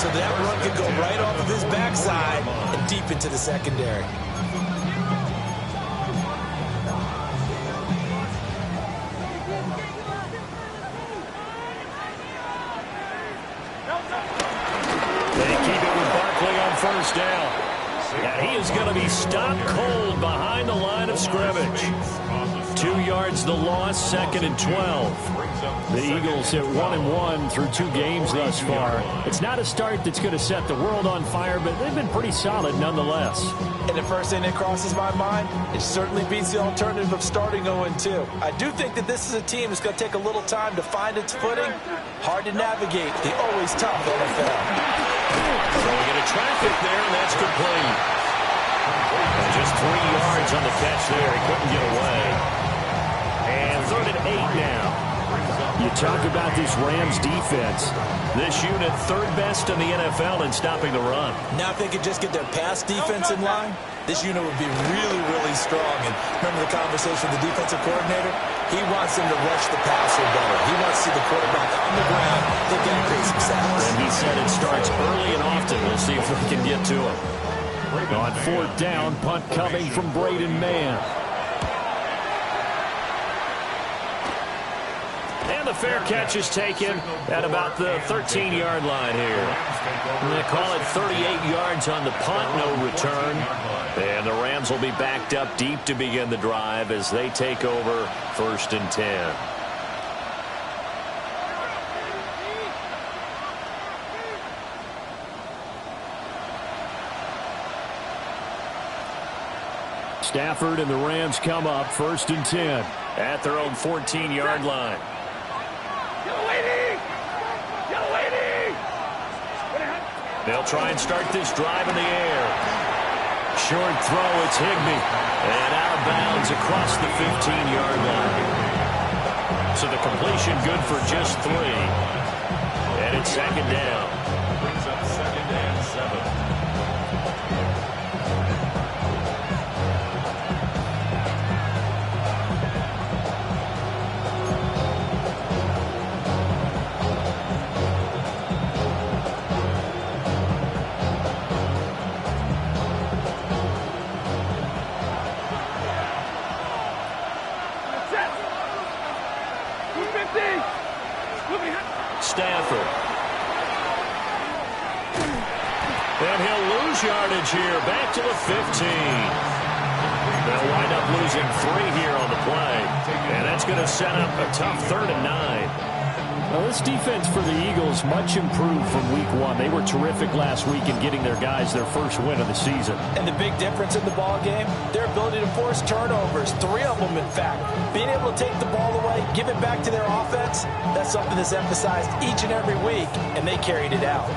so that run could go right off of his backside and deep into the secondary. They keep it with Barkley on first down. And he is going to be stopped cold behind the line of scrimmage. 2 yards the loss, 2nd and 12. The Eagles at 1-1 through 2 games thus far. It's not a start that's going to set the world on fire, but they've been pretty solid nonetheless. And the first thing that crosses my mind, it certainly beats the alternative of starting 0-2. I do think that this is a team that's going to take a little time to find its footing. Hard to navigate the always tough NFL. So we get a traffic there, and that's complete. And just 3 yards on the catch there. He couldn't get away. And 3rd and 8 now. You talk about this Rams defense. This unit 3rd best in the NFL in stopping the run. Now if they could just get their pass defense in line, this unit would be really, really strong. And remember the conversation with the defensive coordinator? He wants them to rush the passer better. He wants to see the quarterback on the ground. They've got to create some sacks. And he said it starts early and often. We'll see if we can get to him. On 4th down, punt coming from Braden Mann. And the fair catch is taken at about the 13-yard line here. And they call it 38 yards on the punt, no return. And the Rams will be backed up deep to begin the drive as they take over 1st and 10. Stafford and the Rams come up 1st and 10 at their own 14-yard line. They'll try and start this drive in the air. Short throw, it's Higbee. And out of bounds across the 15-yard line. So the completion good for just 3. And it's 2nd down. Brings up 2nd and 7. Stafford. And he'll lose yardage here. Back to the 15. They'll wind up losing 3 here on the play. And that's going to set up a tough 3rd and 9. Well, this defense for the Eagles much improved from week 1. They were terrific last week in getting their guys their first win of the season. And the big difference in the ball game, their ability to force turnovers, 3 of them in fact. Being able to take the ball away, give it back to their offense, that's something that's emphasized each and every week, and they carried it out.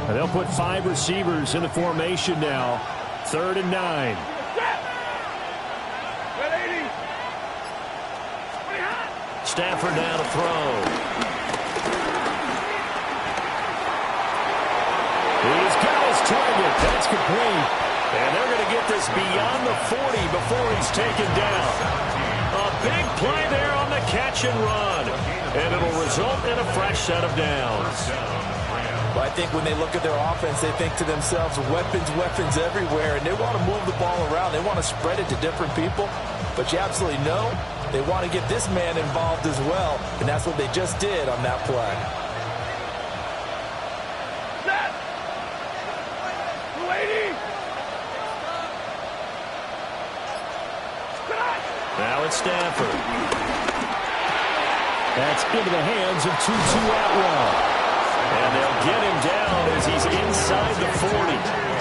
And they'll put 5 receivers in the formation now. 3rd and 9. Stafford now to throw. He's got his target. That's complete. And they're going to get this beyond the 40 before he's taken down. A big play there on the catch and run. And it'll result in a fresh set of downs. Well, I think when they look at their offense, they think to themselves, weapons, weapons everywhere. And they want to move the ball around. They want to spread it to different people. But you absolutely know they want to get this man involved as well, and that's what they just did on that play. Now it's Stafford. That's into the hands of Tutu Atwell. And they'll get him down as he's inside the 40.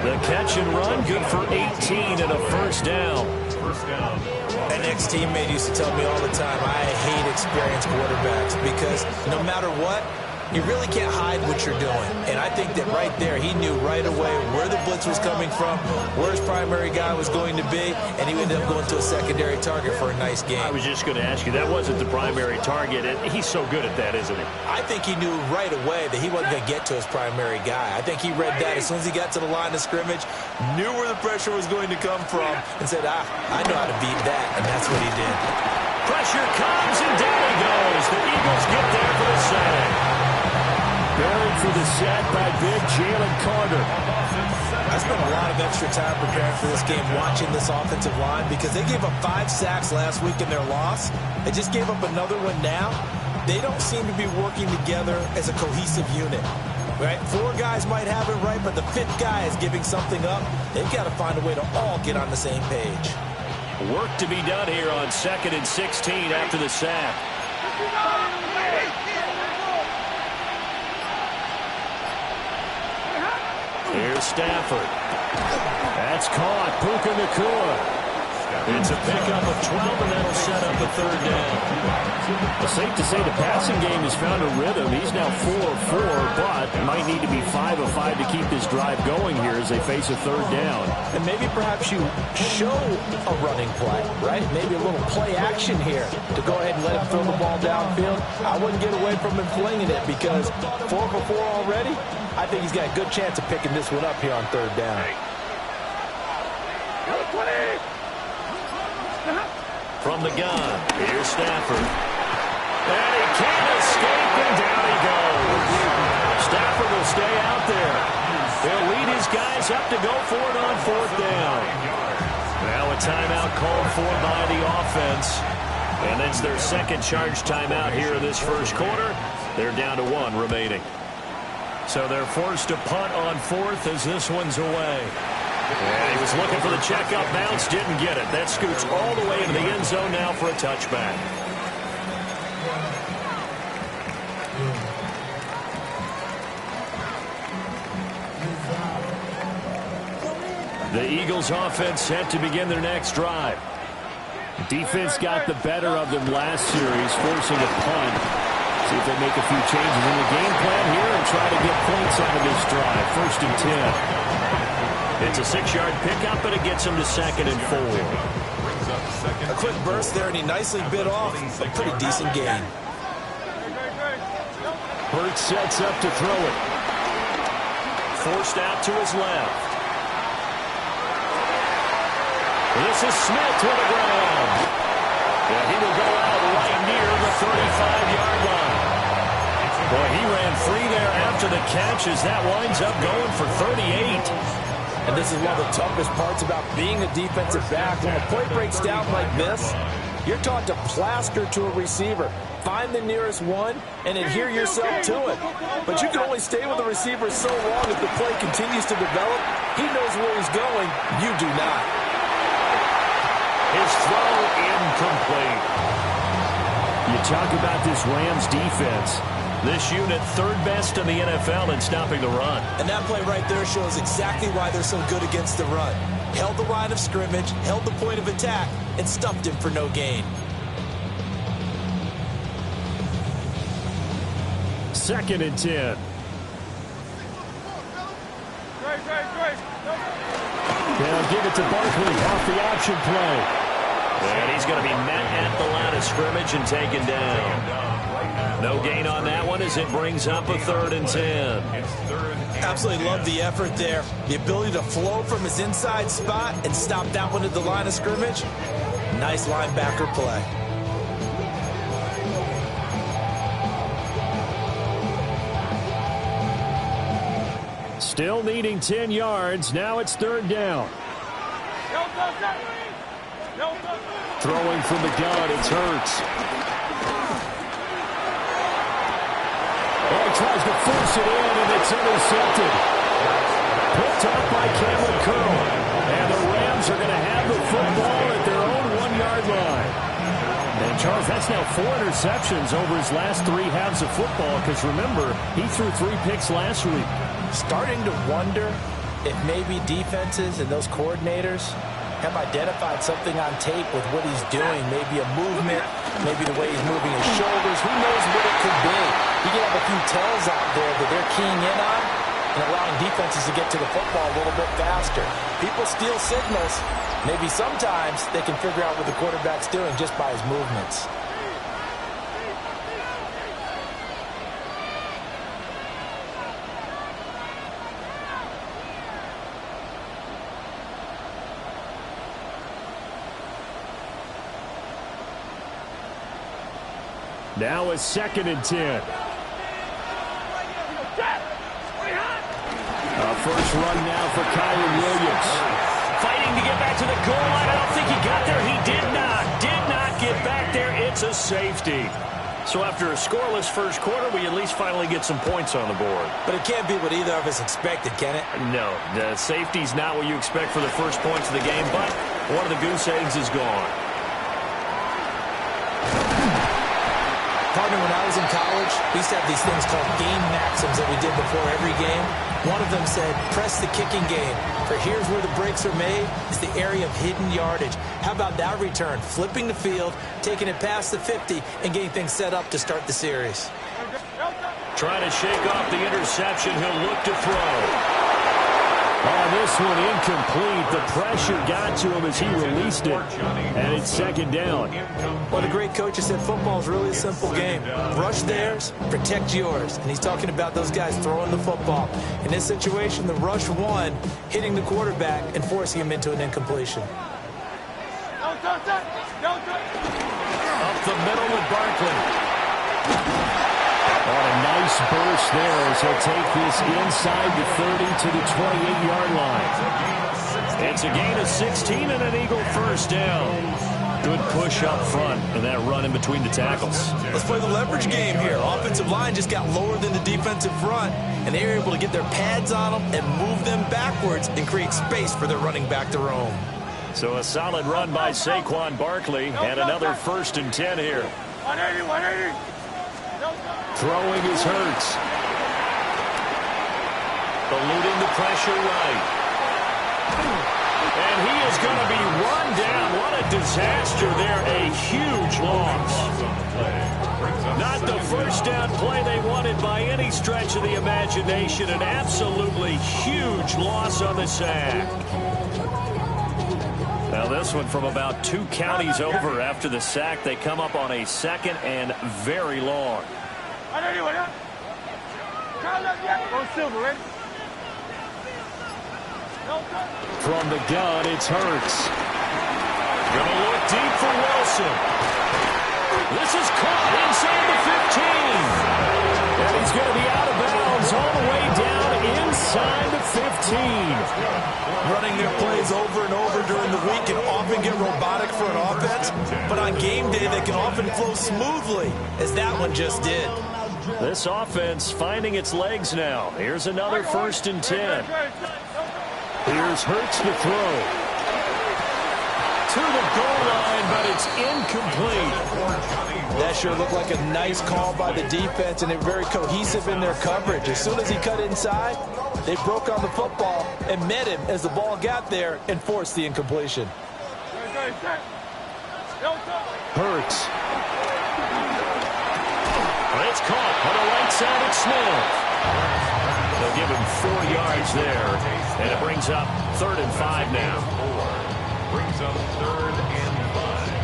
The catch and run, good for 18 and a 1st down. An ex-teammate used to tell me all the time, I hate experienced quarterbacks because no matter what, you really can't hide what you're doing. And I think that right there, he knew right away where the blitz was coming from, where his primary guy was going to be, and he ended up going to a secondary target for a nice game. I was just going to ask you, that wasn't the primary target, and he's so good at that, isn't he? I think he knew right away that he wasn't going to get to his primary guy. I think he read that as soon as he got to the line of scrimmage, knew where the pressure was going to come from, and said, I know how to beat that, and that's what he did. Pressure comes, and Eagles get there for the sack. Buried for the sack by big Jalen Carter. I spent a lot of extra time preparing for this game, watching this offensive line, because they gave up 5 sacks last week in their loss. They just gave up another one now. They don't seem to be working together as a cohesive unit. Right? 4 guys might have it right, but the 5th guy is giving something up. They've got to find a way to all get on the same page. Work to be done here on 2nd and 16 after the sack. Here's Stafford. That's caught. Puka Nacua. It's a pickup of 12, and that'll set up a 3rd down. It's safe to say the passing game has found a rhythm. He's now 4 of 4, but might need to be 5 of 5 to keep this drive going here as they face a 3rd down. And maybe perhaps you show a running play, right? Maybe a little play action here to go ahead and let him throw the ball downfield. I wouldn't get away from him flinging it because 4 for 4 already. I think he's got a good chance of picking this one up here on 3rd down. From the gun, here's Stafford. And he can't escape, and down he goes. Stafford will stay out there. He'll lead his guys up to go for it on 4th down. Now a timeout called for by the offense. And it's their 2nd charge timeout here in this 1st quarter. They're down to 1 remaining. So they're forced to punt on 4th as this one's away. And he was looking for the checkup bounce, didn't get it. That scoots all the way into the end zone now for a touchback. The Eagles offense set to begin their next drive. Defense got the better of them last series, forcing a punt. See if they make a few changes in the game plan here and try to get points out of this drive. 1st and 10. It's a 6-yard pickup, but it gets him to 2nd and 4. A quick burst there, and he nicely bit off a pretty decent gain. Hurts sets up to throw it. Forced out to his left. This is Smith with a grab. And he will go out right near the 35-yard line. Boy, he ran free there after the catch as that winds up going for 38. And this is one of the toughest parts about being a defensive back. When a play breaks down like this, you're taught to plaster to a receiver. Find the nearest one and adhere yourself to it. But you can only stay with the receiver so long if the play continues to develop. He knows where he's going. You do not. His throw incomplete. You talk about this Rams defense. This unit 3rd best in the NFL in stopping the run. And that play right there shows exactly why they're so good against the run. Held the line of scrimmage, held the point of attack, and stuffed him for no gain. 2nd and 10. They'll give it to Barkley off the option play. And he's going to be met at the line of scrimmage and taken down. No gain on that one as it brings up a 3rd and 10. Absolutely love the effort there. The ability to flow from his inside spot and stop that one at the line of scrimmage. Nice linebacker play. Still needing 10 yards. Now it's 3rd down. Throwing from the gun, it's Hurts. He tries to force it in, and it's intercepted. Picked up by Cameron Curl. And the Rams are going to have the football at their own 1-yard line. And, Charles, that's now 4 interceptions over his last 3 halves of football, because, remember, he threw 3 picks last week. Starting to wonder if maybe defenses and those coordinators have identified something on tape with what he's doing. Maybe a movement, maybe the way he's moving his shoulders. Who knows what it could be? You can have a few tells out there that they're keying in on and allowing defenses to get to the football a little bit faster. People steal signals. Maybe sometimes they can figure out what the quarterback's doing just by his movements. Now a 2nd and 10. First run now for Kyron Williams. Fighting to get back to the goal line. I don't think he got there. He did not get back there. It's a safety. So after a scoreless first quarter, we at least finally get some points on the board. But it can't be what either of us expected, can it? No, the safety's not what you expect for the first points of the game, but one of the goose eggs is gone. Partner, when I was in college, we used to have these things called game maxims that we did before every game. One of them said, press the kicking game. For here's where the breaks are made. It's the area of hidden yardage. How about that return? Flipping the field, taking it past the 50, and getting things set up to start the series. Trying to shake off the interception. He'll look to throw. Oh, this one incomplete. The pressure got to him as he released it. And it's 2nd down. Well, the great coach has said football is really a simple game. Rush theirs, protect yours. And he's talking about those guys throwing the football. In this situation, the rush won, hitting the quarterback and forcing him into an incompletion. Up the middle with Barkley. Oh, a nice burst there as he'll take this inside the 30 to the 28-yard line. It's a gain of 16 and an Eagle first down. Good push up front and that run in between the tackles. Let's play the leverage game here. Offensive line just got lower than the defensive front, and they were able to get their pads on them and move them backwards and create space for their running back to roam. So a solid run by Saquon Barkley and another 1st and 10 here. 180. Throwing is Hurts. Eluding the pressure right. And he is going to be run down. What a disaster there. A huge loss. Not the first down play they wanted by any stretch of the imagination. An absolutely huge loss on the sack. Now this one from about 2 counties over after the sack. They come up on a 2nd and very long. From the gun, it's Hurts. Gonna look deep for Wilson. This is caught inside the 15. And he's going to be out of bounds all the way down inside the 15. Running their plays over and over during the week can often get robotic for an offense, but on game day they can often flow smoothly, as that one just did. This offense finding its legs now. Here's another 1st and 10. Here's Hurts to throw. To the goal line, but it's incomplete. That sure looked like a nice call by the defense, and they're very cohesive in their coverage. As soon as he cut inside, they broke on the football and met him as the ball got there and forced the incompletion. Hurts. It's caught on the right side of Smith. They'll give him 4 yards there, and it brings up 3rd and 5 now. Brings up 3rd and 5.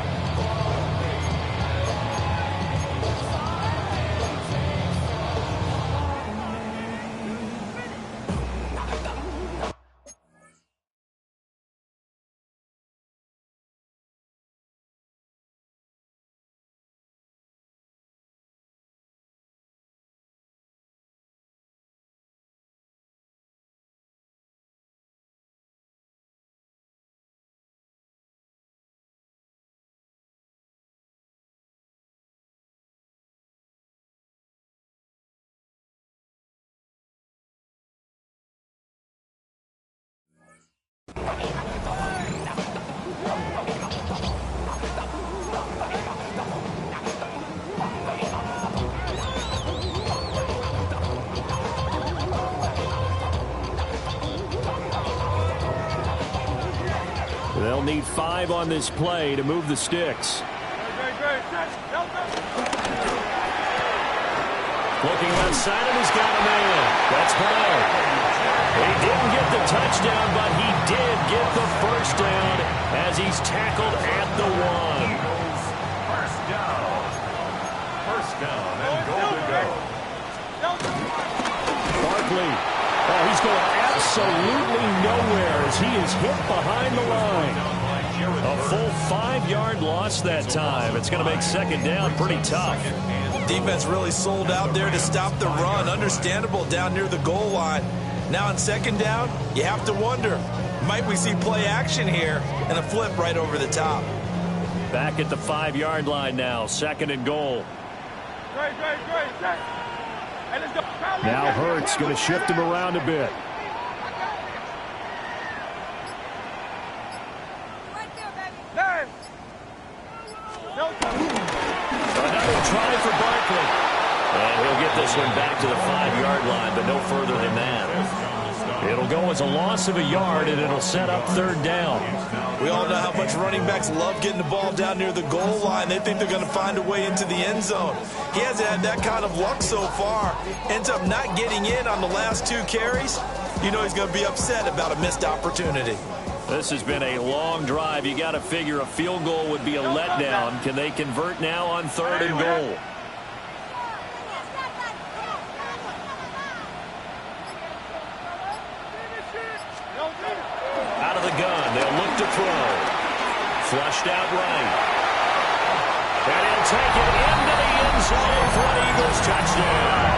They'll need 5 on this play to move the sticks. Looking outside him, he's got a man. That's Brown. He didn't get the touchdown, but he did get the first down as he's tackled at the 1. First down. First down and goal to go. Barkley. Oh, he's going absolutely nowhere as he is hit behind the line. A full 5-yard loss that time. It's going to make second down pretty tough. Defense really sold out there to stop the run. Understandable down near the goal line. Now on second down, you have to wonder, might we see play action here and a flip right over the top? Back at the 5-yard line now, second and goal. Now Hurts going to shift him around a bit. Another try for Barkley. And he'll get this one back to the 5-yard line, but no further than that. It'll go as a loss of a yard, and it'll set up third down. We all know how much running backs love getting the ball down near the goal line. They think they're going to find a way into the end zone. He hasn't had that kind of luck so far. Ends up not getting in on the last 2 carries. You know he's going to be upset about a missed opportunity. This has been a long drive. You got to figure a field goal would be a letdown. Can they convert now on third and goal? Out of the gun, they'll look to throw. Flushed out right. And he'll take it into the end zone for an Eagles touchdown.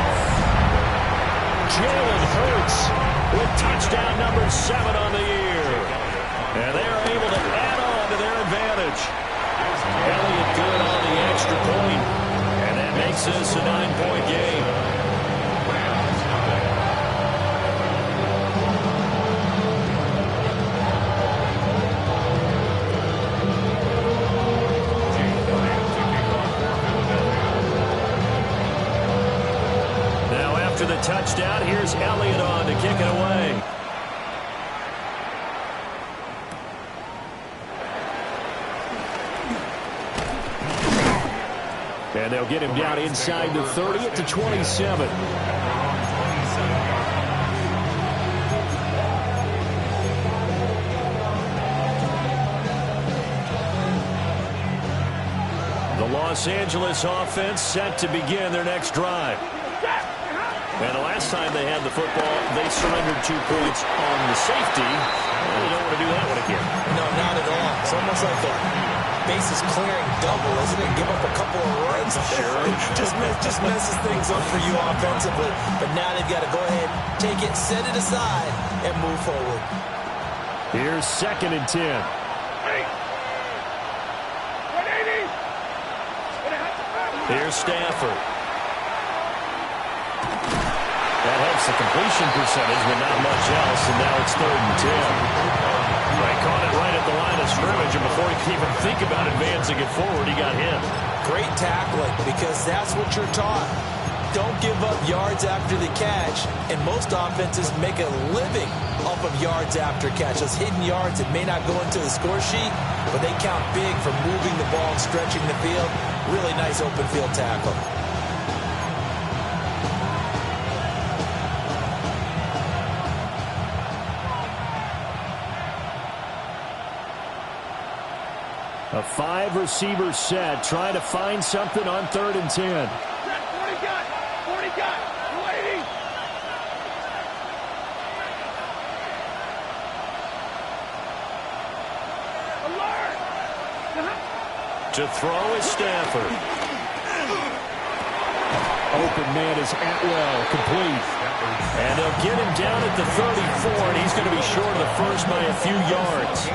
Jalen Hurts with touchdown number 7 on the year. And they're able to add on to their advantage. Elliott good on the extra point. And that makes this a 9-point game. Now after the touchdown, here's Elliott on to kick it away. And they'll get him down inside the 30 at the 27. The Los Angeles offense set to begin their next drive. And the last time they had the football, they surrendered 2 points on the safety. Well, you don't want to do that one again. No, not at all. It's almost like the bases clearing double, isn't it? Give up a couple of runs. Sure. just messes things up for you offensively. But now they've got to go ahead, take it, set it aside, and move forward. Here's second and 10. Here's Stafford. That helps the completion percentage, but not much else, and now it's third and 10. They caught it right at the line of scrimmage, and before he could even think about advancing it forward, he got hit. Great tackling, because that's what you're taught. Don't give up yards after the catch, and most offenses make a living off of yards after catch. Those hidden yards that may not go into the score sheet, but they count big for moving the ball and stretching the field. Really nice open field tackle. A 5-receiver set, trying to find something on third and 10. 40 got, 280. Alert! To throw is Stafford. Open man is Atwell, complete. And they'll get him down at the 34, and he's going to be short of the first by a few yards.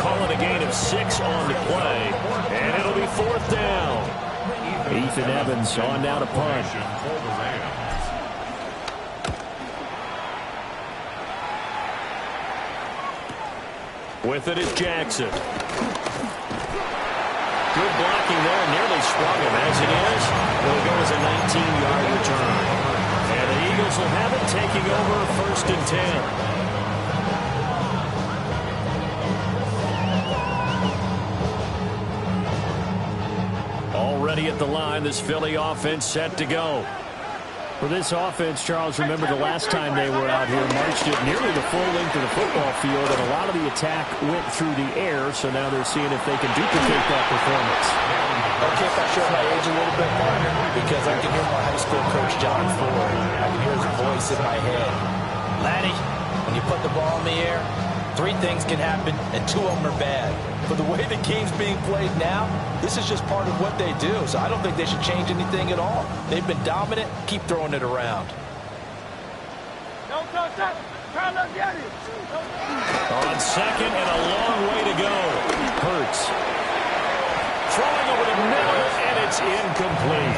Call it a gain of 6 on the play, and it'll be fourth down. Ethan Evans on down to punt. With it is Jackson. Good blocking there, nearly sprung him. As it is, it'll go as a 19-yard return. And the Eagles will have it, taking over first and 10. Already at the line, this Philly offense set to go. For this offense, Charles, remember the last time they were out here, marched it nearly the full length of the football field, and a lot of the attack went through the air, so now they're seeing if they can duplicate that performance. Okay, if I show my age a little bit more, because I can hear my high school coach, John Ford. I can hear his voice in my head. Laddie, when you put the ball in the air, Three things can happen, and two of them are bad. But the way the game's being played now, this is just part of what they do. So I don't think they should change anything at all. They've been dominant. Keep throwing it around. On second and a long way to go. Hurts. Throwing over the middle, and it's incomplete.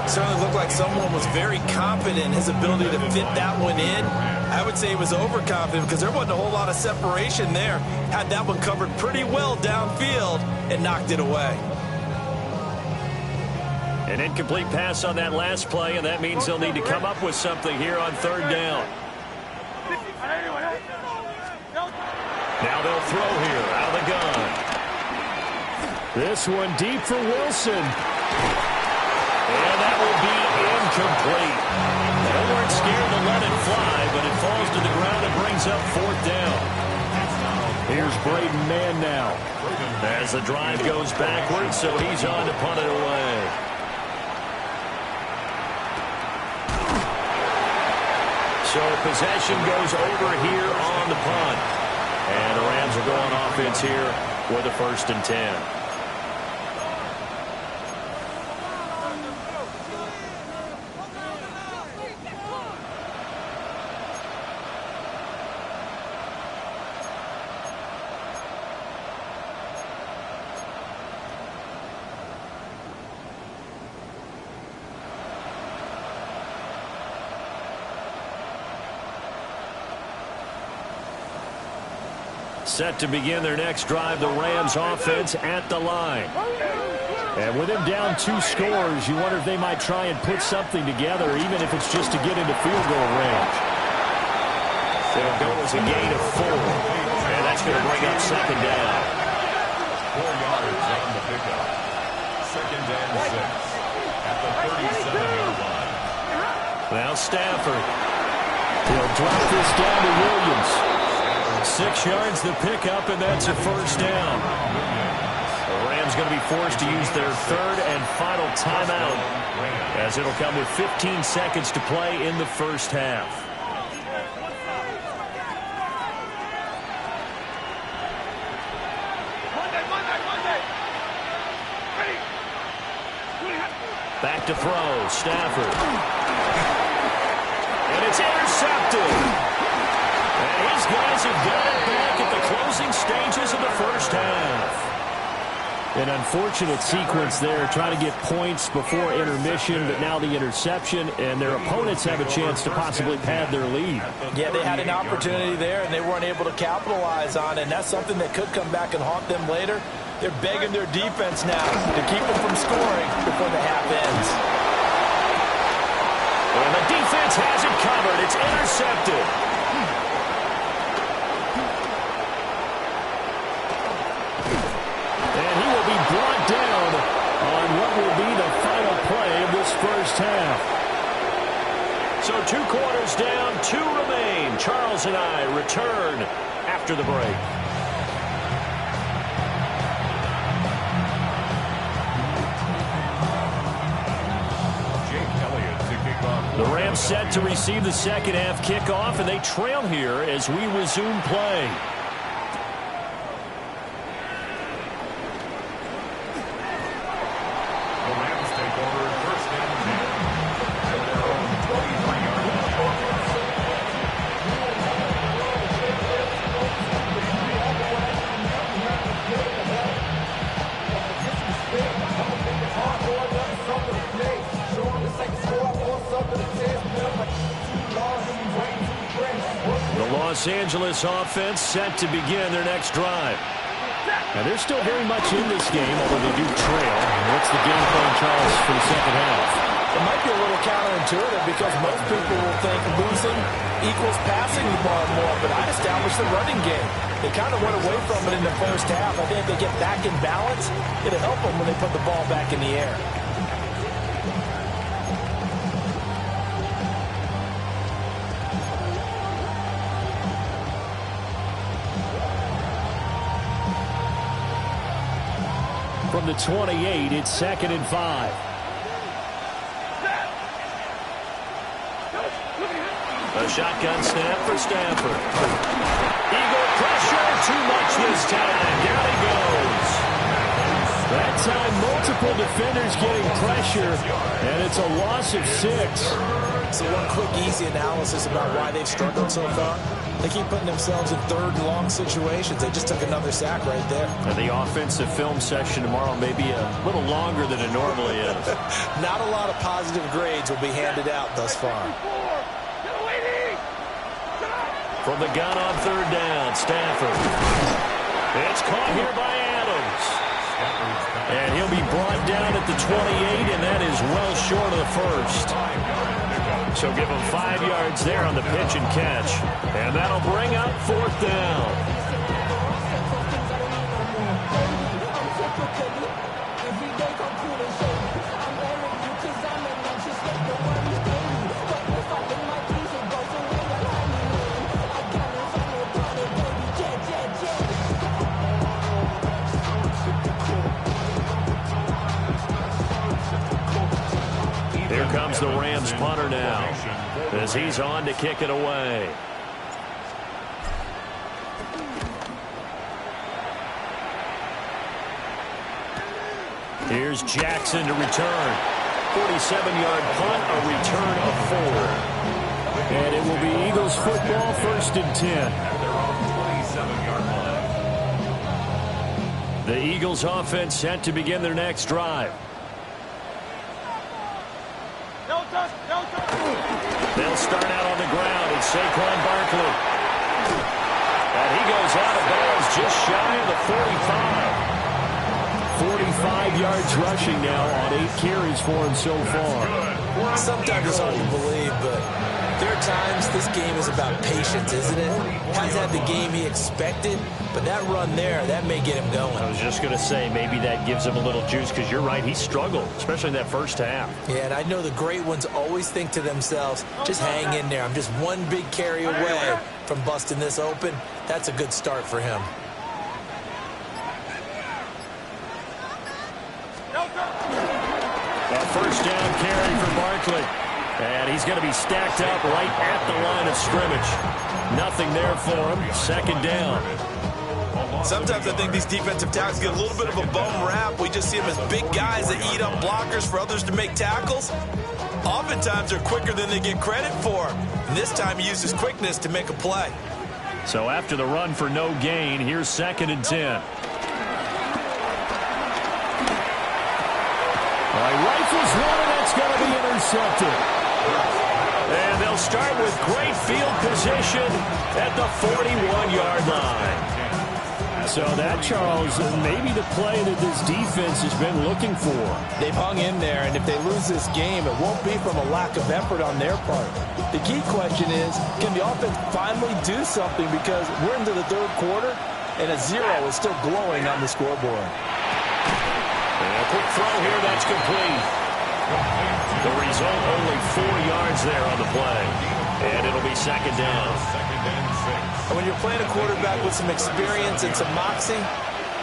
Certainly looked like someone was very confident in his ability to fit that one in. I would say he was overconfident because there wasn't a whole lot of separation there. Had that one covered pretty well downfield and knocked it away. An incomplete pass on that last play, and that means they'll need to come up with something here on third down. Now they'll throw here out of the gun. This one deep for Wilson. And that will be incomplete. They weren't scared to let it fly, but it falls to the ground and brings up fourth down. Here's Braden Mann now. As the drive goes backwards, so he's on to punt it away. So possession goes over here on the punt. And the Rams are going offense here with a 1st and 10. Set to begin their next drive, the Rams offense at the line. And with him down 2 scores, you wonder if they might try and put something together, even if it's just to get into field goal range. They'll go as a gain of 4. And that's going to bring up 2nd down. 4 yards on the pickup. 2nd and 6 at the 37-yard line. Now Stafford. He'll drop this down to Williams. 6 yards the pickup, and that's a 1st down. The Rams going to be forced to use their 3rd and final timeout, as it'll come with 15 seconds to play in the 1st half. Back to throw, Stafford. And it's intercepted. And his guys have got it back at the closing stages of the 1st half. An unfortunate sequence there, trying to get points before intermission, but now the interception, and their opponents have a chance to possibly pad their lead. Yeah, they had an opportunity there, and they weren't able to capitalize on it, and that's something that could come back and haunt them later. They're begging their defense now to keep them from scoring before the half ends. And the defense has it covered. It's intercepted. And he will be brought down on what will be the final play of this 1st half. So 2 quarters down, 2 remain. Charles and I return after the break. The Rams set to receive the 2nd half kickoff, and they trail here as we resume play. The Rams take over 1st and 10. Their own 23-yard line. The Los Angeles offense set to begin their next drive. Now, they're still very much in this game, although they do trail. What's the game plan, Charles, for the 2nd half? It might be a little counterintuitive because most people will think losing equals passing the ball more, but I'd establish the running game. They kind of went away from it in the 1st half. I think if they get back in balance, it'll help them when they put the ball back in the air. From the 28, it's 2nd and 5. A shotgun snap for Stafford. Eagle pressure, too much this time. Down he goes. That time, multiple defenders getting pressure, and it's a loss of 6. So one quick, easy analysis about why they've struggled so far. They keep putting themselves in third and long situations. They just took another sack right there. And the offensive film session tomorrow may be a little longer than it normally is. Not a lot of positive grades will be handed out thus far. From the gun on third down, Stafford. It's caught here by Adams. And he'll be brought down at the 28, and that is well short of the first. So give him 5 yards there on the pitch and catch. And that'll bring up fourth down. Here comes the Rams punter now, as he's on to kick it away. Here's Jackson to return. 47-yard punt, a return of 4. And it will be Eagles football, 1st and 10. The Eagles offense set to begin their next drive. They'll start out on the ground. It's Saquon Barkley. And he goes out of bounds just shy of the 45. 45 yards rushing now on 8 carries for him so far. Sometimes it's hard to believe, but there are times this game is about patience, isn't it? He's had the game he expected, but that run there, that may get him going. I was just going to say, maybe that gives him a little juice, because you're right, he struggled, especially in that first half. Yeah, and I know the great ones always think to themselves, just hang in there. I'm just one big carry away from busting this open. That's a good start for him. A first down carry for Barkley. And he's going to be stacked up right at the line of scrimmage. Nothing there for him. Second down. Sometimes I think these defensive tackles get a little bit of a bum rap. We just see them as big guys that eat up blockers for others to make tackles. Oftentimes they're quicker than they get credit for. And this time he uses quickness to make a play. So after the run for no gain, here's 2nd and 10. Rifles one, and that's going to be intercepted. And they'll start with great field position at the 41-yard line. So that, Charles, maybe the play that this defense has been looking for. They've hung in there, and if they lose this game, it won't be from a lack of effort on their part. The key question is, can the offense finally do something, because we're into the third quarter, and a 0 is still glowing on the scoreboard. And a quick throw here, that's complete. The result, only 4 yards there on the play. And it'll be second down. And when you're playing a quarterback with some experience and some moxie,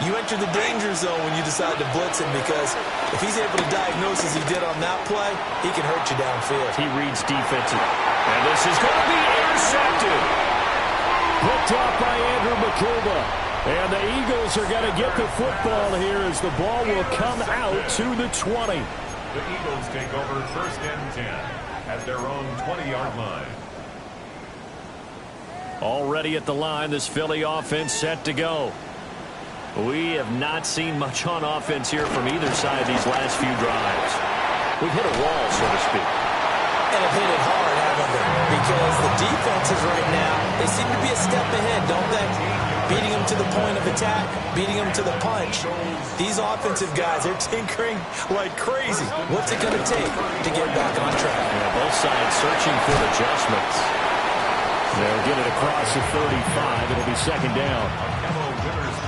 you enter the danger zone when you decide to blitz him, because if he's able to diagnose as he did on that play, he can hurt you downfield. He reads defensive. And this is going to be intercepted. Picked off by Andrew McCulba. And the Eagles are going to get the football here as the ball will come out to the 20. The Eagles take over 1st and 10 at their own 20-yard line. Already at the line, this Philly offense set to go. We have not seen much on offense here from either side these last few drives. We've hit a wall, so to speak. And have hit it hard, haven't they? Because the defenses right now, they seem to be a step ahead, don't they? Beating them to the point of attack, beating them to the punch. These offensive guys, they're tinkering like crazy. What's it going to take to get back on track? Yeah, both sides searching for adjustments. They'll get it across the 35. It'll be second down.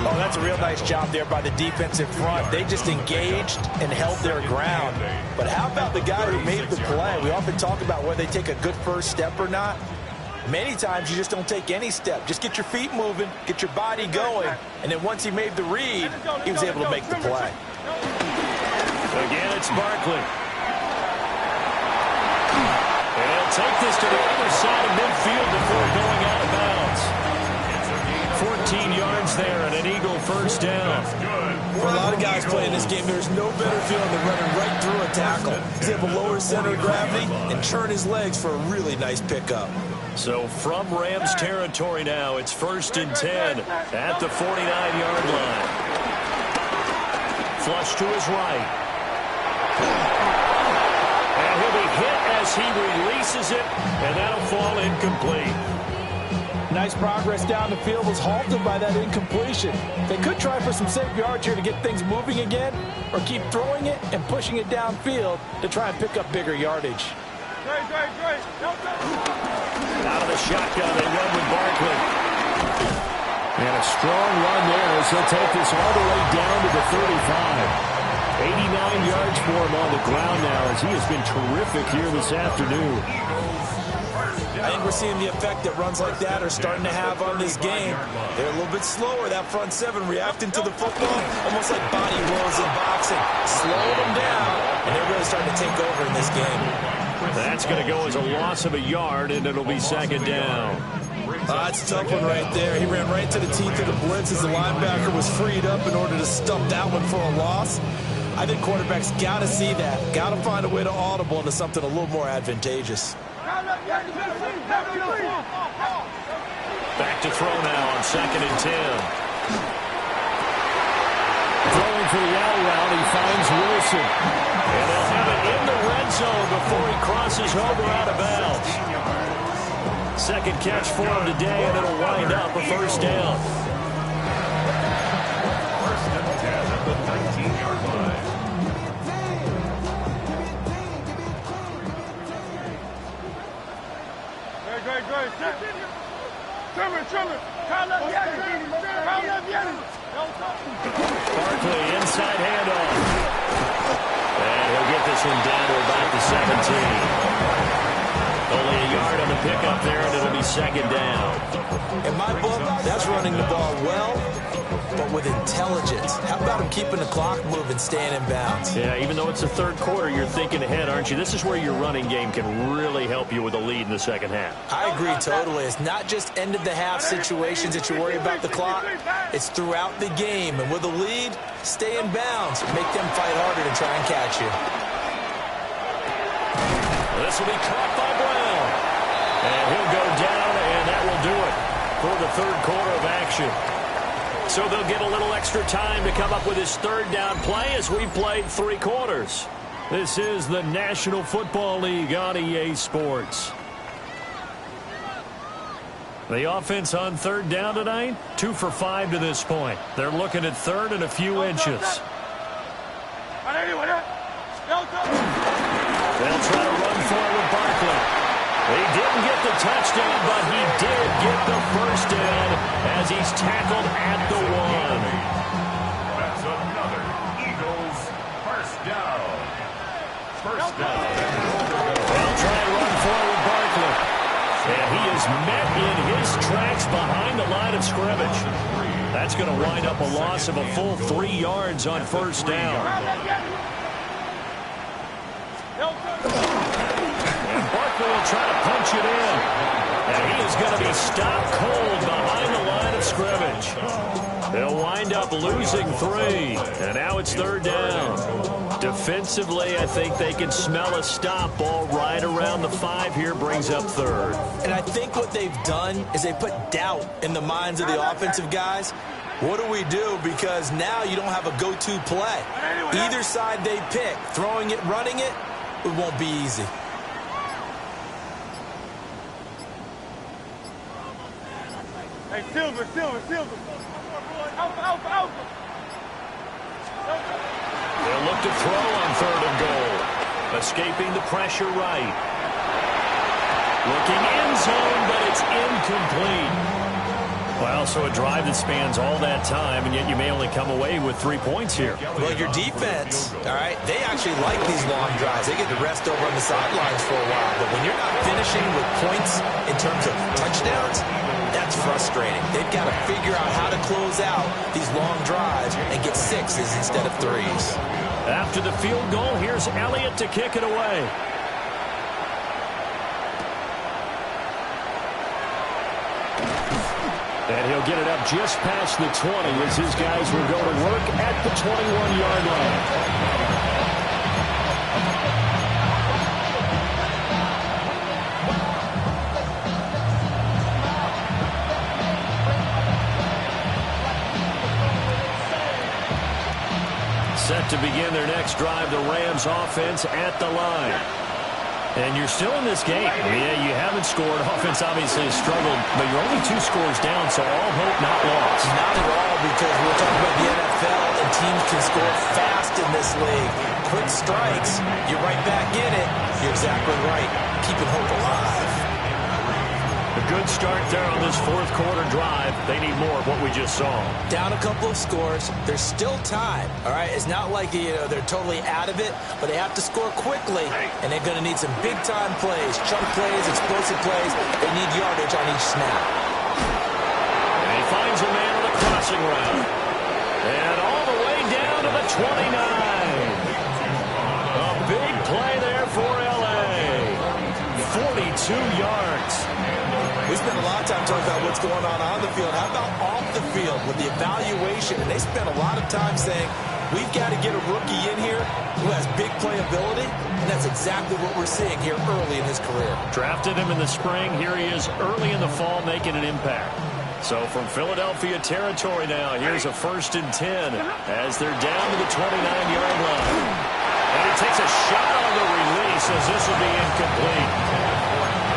Oh, that's a real nice job there by the defensive front. They just engaged and held their ground. But how about the guy who made the play? We often talk about whether they take a good first step or not. Many times you just don't take any step. Just get your feet moving, get your body going, and then once he made the read, he was able to make the play. Again, it's Barkley. And take this to the other side of midfield before going out of bounds. 14 yards there and an Eagle first down. For a lot of guys playing this game, there's no better feeling than running right through a tackle. He's able to lower center of gravity and turn his legs for a really nice pickup. So from Rams territory now, it's 1st and 10 at the 49-yard line. Flush to his right. And he'll be hit as he releases it, and that'll fall incomplete. Nice progress down the field, was halted by that incompletion. They could try for some safe yards here to get things moving again, or keep throwing it and pushing it downfield to try and pick up bigger yardage. Out of the shotgun, they run with Barkley. And a strong run there as he'll take this all the way down to the 35. 89 yards for him on the ground now as he has been terrific here this afternoon. I think we're seeing the effect that runs like that are starting to have on this game. They're a little bit slower, that front seven, reacting to the football, almost like body rolls in boxing. Slowing them down, and they're really starting to take over in this game. That's going to go as a loss of a yard, and it'll be 2nd down. That's a tough one right there. He ran right to the teeth of the blitz as the linebacker was freed up in order to stump that one for a loss. I think quarterbacks got to see that. Got to find a way to audible into something a little more advantageous. Back to throw now on 2nd and 10. Throwing for the out route, he finds Wilson. And they'll have it in the red zone before he crosses over out of bounds. 2nd catch for him today, and it'll wind up a 1st down. 1st and 10 at the 19-yard line. Barkley, inside handoff. And he'll get this one down to about the 17. Only a yard on the pickup there, and it'll be 2nd down. In my book, that's running the ball well, but with intelligence. How about him keeping the clock moving, staying in bounds? Yeah, even though it's the 3rd quarter, you're thinking ahead, aren't you? This is where your running game can really help you with a lead in the 2nd half. I agree totally. It's not just end-of-the-half situations that you worry about the clock. It's throughout the game. And with a lead, stay in bounds. Make them fight harder to try and catch you. This will be caught by Brown. And he'll go down, and that will do it for the 3rd quarter of action. So they'll get a little extra time to come up with his 3rd down play as we've played 3 quarters. This is the National Football League on EA Sports. The offense on 3rd down tonight, 2 for 5 to this point. They're looking at 3rd and a few inches. They'll try to run forward Barkley. He didn't get the touchdown, but he did get the 1st down as he's tackled at the 1. That's another Eagles 1st down. 1st down. They'll try to run forward Barkley. And he is met in his tracks behind the line of scrimmage. That's going to wind up a loss of a full 3 yards on 1st down. And Barkley will try to punch it in. And he is going to be stopped cold behind the line of scrimmage. They'll wind up losing 3. And now it's 3rd down. Defensively, I think they can smell a stop ball right around the 5 here, brings up 3rd. And I think what they've done is they put doubt in the minds of the offensive guys. What do we do? Because now you don't have a go-to play. Either side they pick, throwing it, running it, it won't be easy. Hey, Silver. Alpha. They'll look to throw on 3rd and goal. Escaping the pressure right. Looking end zone, but it's incomplete. Well, so a drive that spans all that time, and yet you may only come away with 3 points here. Well, your defense, all right, they actually like these long drives. They get to rest over on the sidelines for a while. But when you're not finishing with points in terms of touchdowns, that's frustrating. They've got to figure out how to close out these long drives and get 6s instead of 3s. After the field goal, here's Elliott to kick it away. And he'll get it up just past the 20 as his guys will go to work at the 21-yard line. Set to begin their next drive, the Rams offense at the line. And you're still in this game. Yeah, you haven't scored. Offense obviously has struggled, but you're only 2 scores down, so all hope not lost. Not at all, because we're talking about the NFL, and teams can score fast in this league. Quick strikes, you're right back in it. You're exactly right. Keeping hope alive. A good start there on this fourth quarter drive. They need more of what we just saw. Down a couple of scores. There's still time. All right, it's not like they're totally out of it, but they have to score quickly, and they're going to need some big-time plays, chunk plays, explosive plays. They need yardage on each snap. And he finds a man on the crossing route. And all the way down to the 29. A big play there for L.A. 42 yards. We spent a lot of time talking about what's going on the field. How about off the field with the evaluation? And they spent a lot of time saying, we've got to get a rookie in here who has big playability, and that's exactly what we're seeing here early in his career. Drafted him in the spring. Here he is early in the fall making an impact. So from Philadelphia territory now, here's a 1st and 10 as they're down to the 29-yard line. And he takes a shot on the release as this will be incomplete.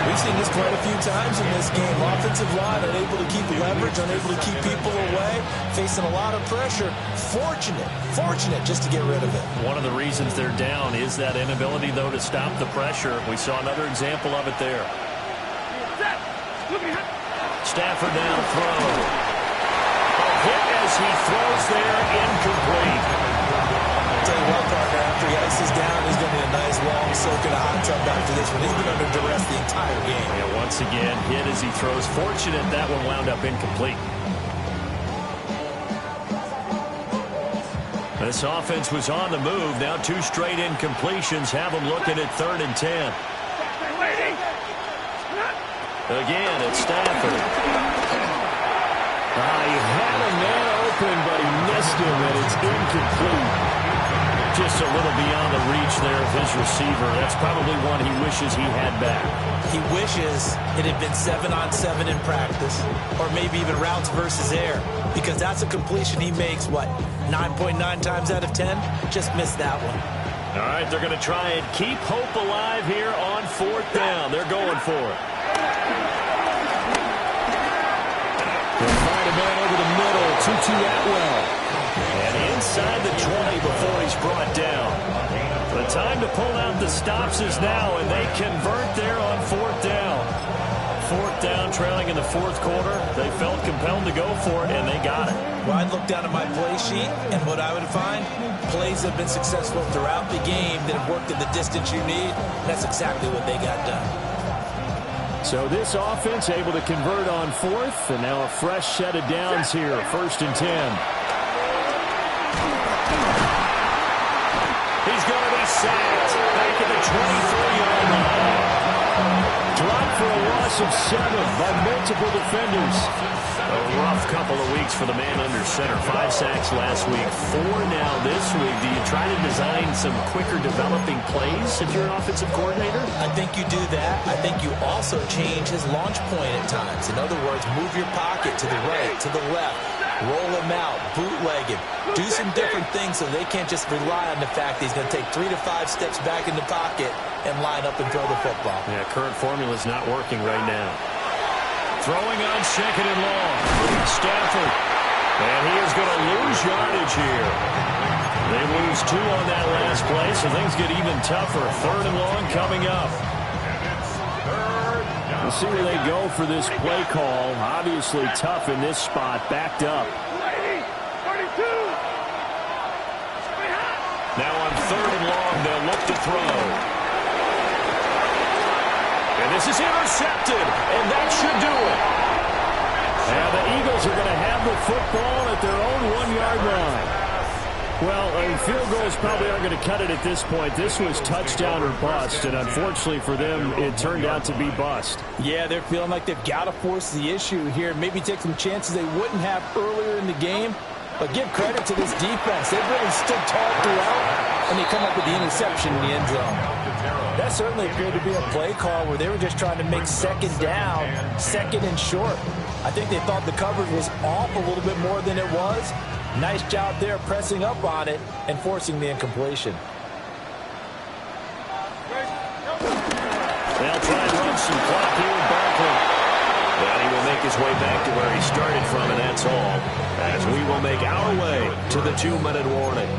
We've seen this quite a few times in this game. Offensive line unable to keep leverage, unable to keep people away, facing a lot of pressure. Fortunate just to get rid of it. One of the reasons they're down is that inability, though, to stop the pressure. We saw another example of it there. Stafford down throw. A hit as he throws there, incomplete. Tell you what, partner, after he ices down, he's going to need a nice long soak in a hot tub after this one. He's been under duress the entire game. Yeah, once again, hit as he throws. Fortunate that one wound up incomplete. This offense was on the move. Now 2 straight incompletions have them looking at 3rd and 10. Again, it's Stafford. He had a man open, but he missed him, and it's incomplete. Just a little beyond the reach there of his receiver. That's probably one he wishes he had back. He wishes it had been 7-on-7 in practice, or maybe even routes versus air, because that's a completion he makes, 9.9 times out of 10? Just missed that one. All right, they're going to try and keep hope alive here on 4th down. They're going for it. They'll find a man over the middle, Tutu Atwell. And inside the 20 before he's brought down. The time to pull out the stops is now, and they convert there on 4th down. 4th down, trailing in the 4th quarter. They felt compelled to go for it, and they got it. Well, I'd look down at my play sheet, and what I would find, plays have been successful throughout the game that have worked in the distance you need. That's exactly what they got done. So this offense able to convert on 4th, and now a fresh set of downs here, 1st and 10. He's going to be sacked back at the 23-yard line. Dropped for a loss of 7 by multiple defenders. A rough couple of weeks for the man under center. 5 sacks last week, 4 now this week. Do you try to design some quicker developing plays if you're an offensive coordinator? I think you do that. I think you also change his launch point at times. In other words, move your pocket to the right, to the left. Roll him out, bootleg him, do some different things so they can't just rely on the fact that he's going to take 3 to 5 steps back in the pocket and line up and throw the football. Yeah, current formula is not working right now. Throwing on 2nd and long. Stafford. And he is going to lose yardage here. They lose 2 on that last play, so things get even tougher. 3rd and long coming up. We'll see where they go for this play call. Obviously tough in this spot, backed up. Now on 3rd and long, they'll look to throw. And this is intercepted, and that should do it. And the Eagles are going to have the football at their own 1-yard line. Well, field goals probably aren't going to cut it at this point. This was touchdown or bust, and unfortunately for them, it turned out to be bust. Yeah, they're feeling like they've got to force the issue here. Maybe take some chances they wouldn't have earlier in the game. But give credit to this defense. They've really stood tall throughout, and they come up with the interception in the end zone. That certainly appeared to be a play call where they were just trying to make second down, second and short. I think they thought the coverage was off a little bit more than it was. Nice job there pressing up on it and forcing the incompletion. They'll try and run some clock here with Barkley. And he will make his way back to where he started from, and that's all. As we will make our way to the 2-minute warning.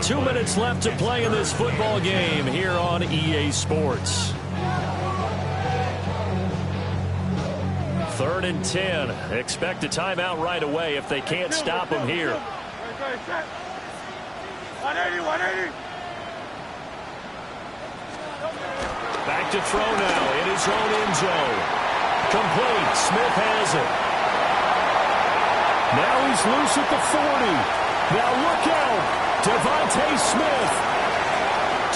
2 minutes left to play in this football game here on EA Sports. 3rd and 10. Expect a timeout right away if they can't stop him here. 180. Back to throw now in his own end zone. Complete. Smith has it. Now he's loose at the 40. Now look out. Devontae Smith.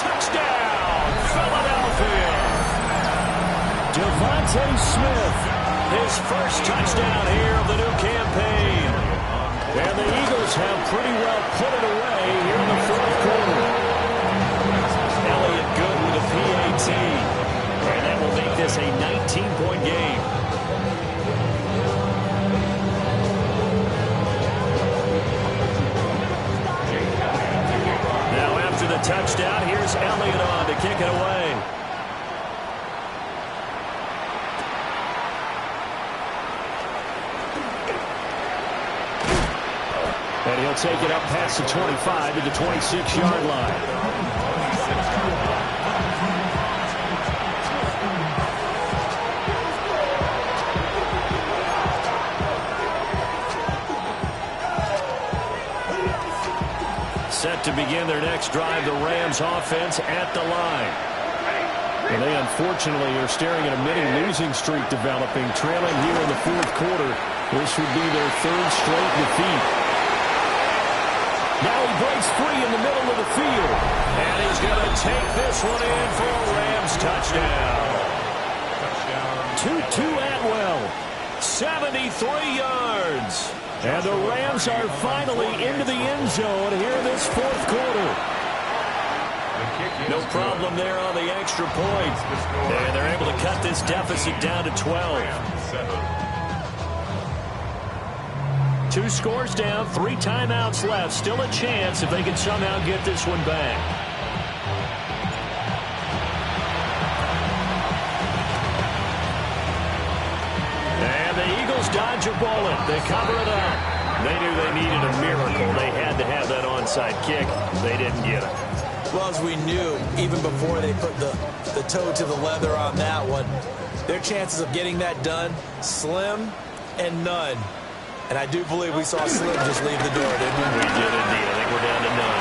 Touchdown, Philadelphia. Devontae Smith. His first touchdown here of the new campaign. And the Eagles have pretty well put it away here in the 4th quarter. Elliott good with a PAT. And that will make this a 19-point game. Now after the touchdown, here's Elliott on to kick it away. And he'll take it up past the 25 to the 26-yard line. Set to begin their next drive, the Rams offense at the line. And they unfortunately are staring at a mini losing streak developing, trailing here in the 4th quarter. This would be their 3rd straight defeat. Now he breaks free in the middle of the field. And he's going to take this one in for a Rams touchdown. Tutu Atwell, 73 yards. And the Rams are finally into the end zone here in this 4th quarter. No problem there on the extra point. And they're able to cut this deficit down to 12. 2 scores down, 3 timeouts left. Still a chance if they can somehow get this one back. And the Eagles dodge a bullet. They cover it up. They knew they needed a miracle. They had to have that onside kick. They didn't get it. Well, as we knew, even before they put the toe to the leather on that one, their chances of getting that done, slim and none. And I do believe we saw Slim just leave the door, didn't we? We did indeed. I think we're down to none.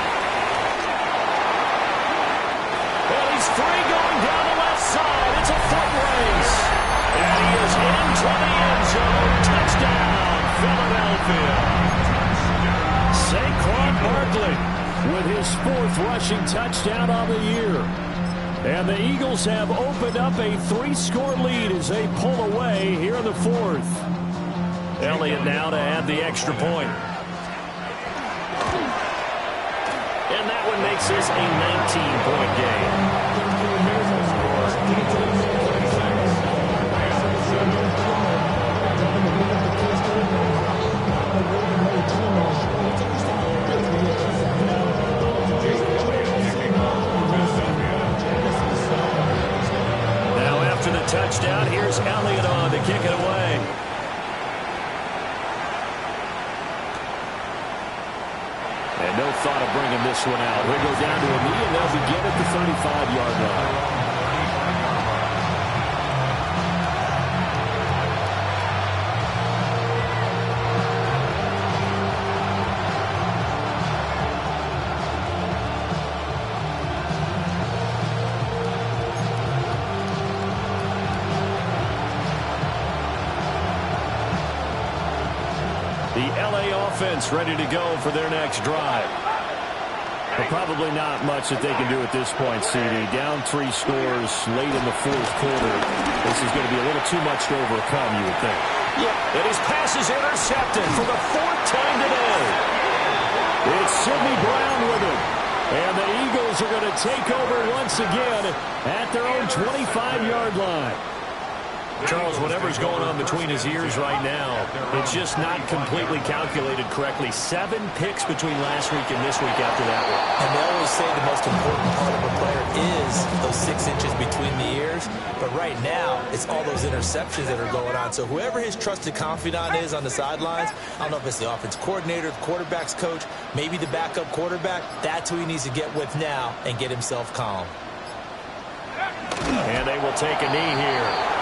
Well, he's free going down the left side. It's a foot race. And he is into the end zone. Touchdown, Philadelphia. Saquon Barkley with his 4th rushing touchdown on the year. And the Eagles have opened up a 3-score lead as they pull away here in the 4th. Elliott now to add the extra point. And that one makes this a 19-point game. Now after the touchdown, here's Elliott on to kick it away. And no thought of bringing this one out. They go down to a knee, and they'll begin at the 35-yard line. The LA offense ready to go for their next drive. probably not much that they can do at this point, CD. Down 3 scores late in the fourth quarter. This is going to be a little too much to overcome, you would think. Yeah, and his pass is intercepted for the 4th time today. It's Sidney Brown with it. And the Eagles are going to take over once again at their own 25-yard line. Charles, whatever's going on between his ears right now, it's just not completely calculated correctly. 7 picks between last week and this week after that one. And they always say the most important part of a player is those 6 inches between the ears. But right now, it's all those interceptions that are going on. So whoever his trusted confidant is on the sidelines, I don't know if it's the offense coordinator, the quarterback's coach, maybe the backup quarterback, that's who he needs to get with now and get himself calm. And they will take a knee here.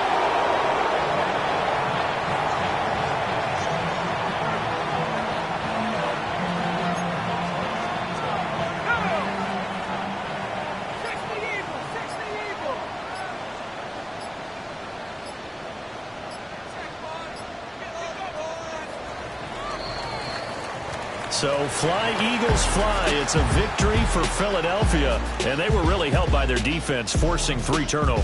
So fly, Eagles, fly. It's a victory for Philadelphia, and they were really helped by their defense forcing 3 turnovers.